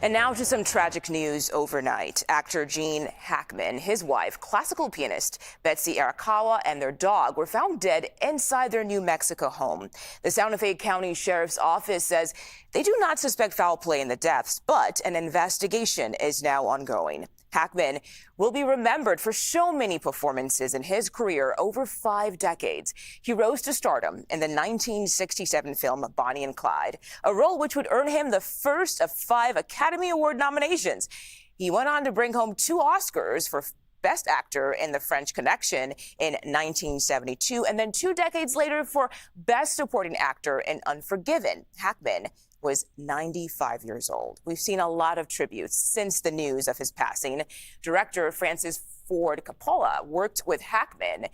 And now to some tragic news overnight. Actor Gene Hackman, his wife, classical pianist Betsy Arakawa, and their dog were found dead inside their New Mexico home. The Santa Fe County Sheriff's Office says they do not suspect foul play in the deaths, but an investigation is now ongoing. Hackman will be remembered for so many performances in his career over 5 decades. He rose to stardom in the 1967 film Bonnie and Clyde, a role which would earn him the first of 5 Academy Award nominations. He went on to bring home 2 Oscars for Best Actor in The French Connection in 1972, and then 2 decades later for Best Supporting Actor in Unforgiven. Hackman was 95 years old. We've seen a lot of tributes since the news of his passing. Director Francis Ford Coppola worked with Hackman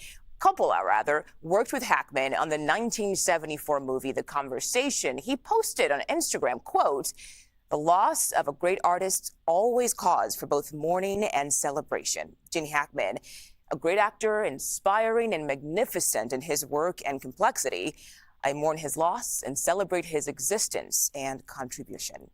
on the 1974 movie The Conversation. He posted on Instagram, quote, "The loss of a great artist always cause for both mourning and celebration." Gene Hackman, a great actor, inspiring and magnificent in his work and complexity. I mourn his loss and celebrate his existence and contribution.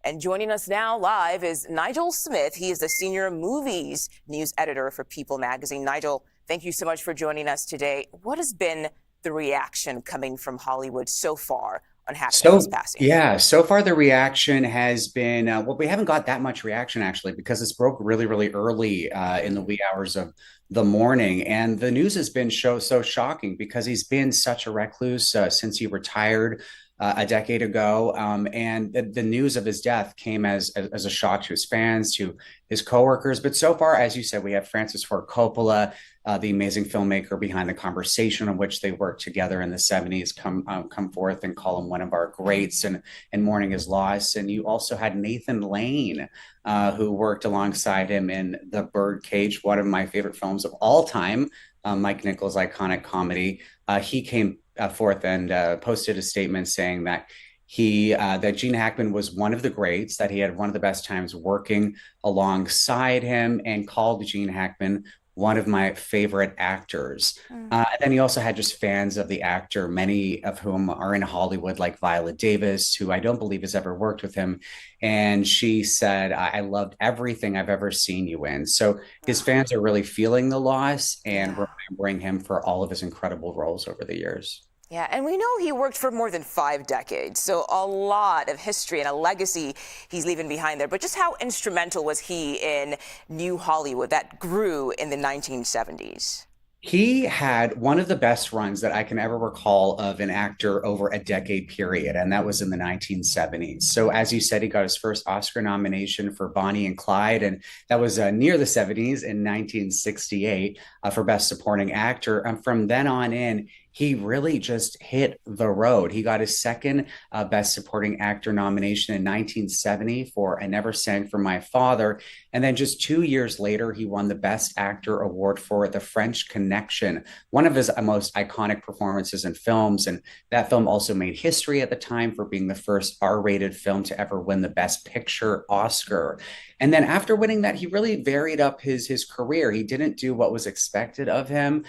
And joining us now live is Nigel Smith. He is the senior movies news editor for People magazine. Nigel, thank you so much for joining us today. What has been the reaction coming from Hollywood so far on Hackman's passing? So far the reaction has been, well, we haven't got that much reaction actually, because this broke really, really early in the wee hours of the morning. And the news has been so shocking because he's been such a recluse since he retired a decade ago. And the news of his death came as a shock to his fans, to his coworkers. But so far, as you said, we have Francis Ford Coppola, the amazing filmmaker behind The Conversation, on which they worked together in the 70s, come forth and call him one of our greats and mourning his loss. And you also had Nathan Lane, who worked alongside him in The Birdcage, one of my favorite films of all time, Mike Nichols' iconic comedy. He came forth and posted a statement saying that that Gene Hackman was one of the greats, that he had one of the best times working alongside him, and called Gene Hackman one of my favorite actors. And then he also had just fans of the actor, many of whom are in Hollywood, like Viola Davis, who I don't believe has ever worked with him. And she said, I loved everything I've ever seen you in. So his fans are really feeling the loss and remembering him for all of his incredible roles over the years. Yeah, and we know he worked for more than 5 decades, so a lot of history and a legacy he's leaving behind there. But just how instrumental was he in New Hollywood that grew in the 1970s? He had one of the best runs that I can ever recall of an actor over a decade period, and that was in the 1970s. So, as you said, he got his first Oscar nomination for Bonnie and Clyde, and that was near the 70s in 1968 for Best Supporting Actor. And from then on in, he really just hit the road. He got his second Best Supporting Actor nomination in 1970 for I Never Sang for My Father. And then just 2 years later, he won the Best Actor award for The French Connection, one of his most iconic performances in films. And that film also made history at the time for being the first R-rated film to ever win the Best Picture Oscar. And then after winning that, he really varied up his career. He didn't do what was expected of him.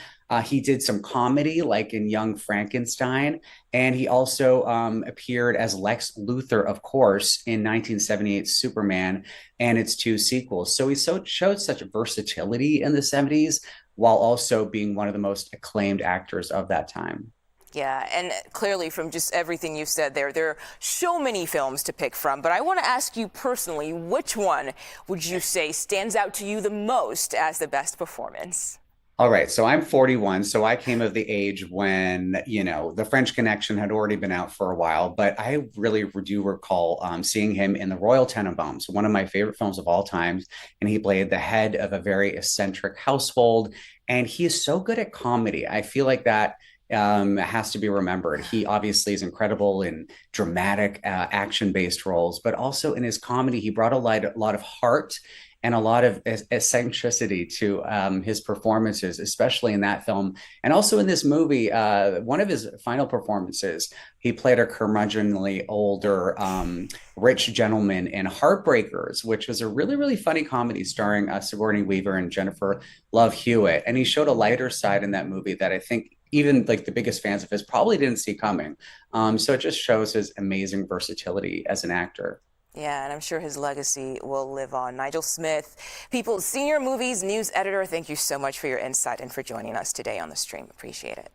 He did some comedy, like in Young Frankenstein, and he also appeared as Lex Luthor, of course, in 1978's Superman and its 2 sequels. So he showed such versatility in the 70s, while also being one of the most acclaimed actors of that time. Yeah, and clearly from just everything you've said there are so many films to pick from. But I want to ask you personally, which one would you say stands out to you the most as the best performance? All right, so I'm 41, so I came of the age when, The French Connection had already been out for a while, but I really do recall seeing him in The Royal Tenenbaums, one of my favorite films of all time, and he played the head of a very eccentric household, and he is so good at comedy. I feel like that has to be remembered. He obviously is incredible in dramatic, action-based roles, but also in his comedy, he brought a lot of heart and a lot of eccentricity to his performances, especially in that film. And also in this movie, one of his final performances, he played a curmudgeonly older rich gentleman in Heartbreakers, which was a really, really funny comedy starring Sigourney Weaver and Jennifer Love Hewitt. And he showed a lighter side in that movie that I think even like the biggest fans of his probably didn't see coming. So it just shows his amazing versatility as an actor. Yeah, and I'm sure his legacy will live on. Nigel Smith, People's Senior Movies News Editor, thank you so much for your insight and for joining us today on The Stream. Appreciate it.